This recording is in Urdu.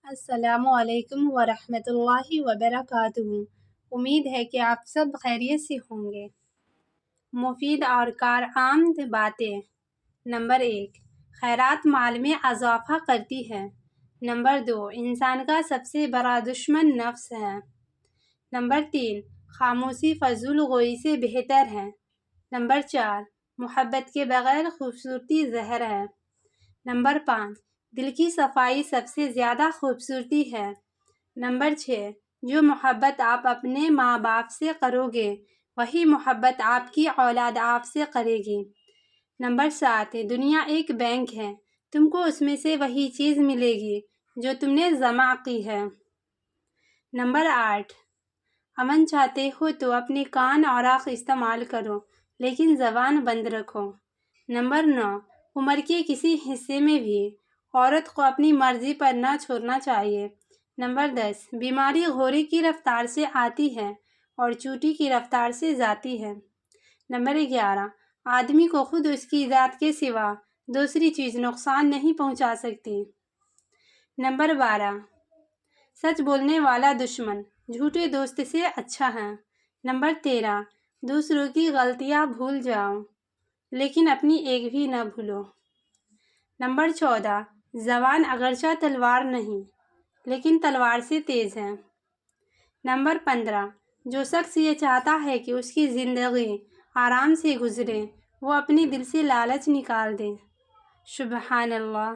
السلام علیکم ورحمۃ اللہ وبرکاتہ۔ امید ہے کہ آپ سب خیریت سے ہوں گے۔ مفید اور کارآمد باتیں۔ نمبر 1، خیرات مال میں اضافہ کرتی ہے۔ نمبر 2، انسان کا سب سے بڑا دشمن نفس ہے۔ نمبر 3، خاموشی فضول گوئی سے بہتر ہے۔ نمبر 4، محبت کے بغیر خوبصورتی زہر ہے۔ نمبر 5، دل کی صفائی سب سے زیادہ خوبصورتی ہے۔ نمبر 6، جو محبت آپ اپنے ماں باپ سے کرو گے وہی محبت آپ کی اولاد آپ سے کرے گی۔ نمبر 7، دنیا ایک بینک ہے، تم کو اس میں سے وہی چیز ملے گی جو تم نے جمع کی ہے۔ نمبر 8، امن چاہتے ہو تو اپنے کان اور آنکھ استعمال کرو لیکن زبان بند رکھو۔ نمبر 9، عمر کے کسی حصے میں بھی عورت کو اپنی مرضی پر نہ چھوڑنا چاہیے۔ نمبر 10، بیماری گھوڑے کی رفتار سے آتی ہے اور چیونٹی کی رفتار سے جاتی ہے۔ نمبر 11، آدمی کو خود اس کی ذات کے سوا دوسری چیز نقصان نہیں پہنچا سکتی۔ نمبر 12، سچ بولنے والا دشمن جھوٹے دوست سے اچھا ہے۔ نمبر 13، دوسروں کی غلطیاں بھول جاؤ لیکن اپنی ایک بھی نہ بھولو۔ نمبر 14، زبان اگرچہ تلوار نہیں لیکن تلوار سے تیز ہے۔ نمبر 15، جو شخص یہ چاہتا ہے کہ اس کی زندگی آرام سے گزرے وہ اپنے دل سے لالچ نکال دے۔ سبحان اللہ۔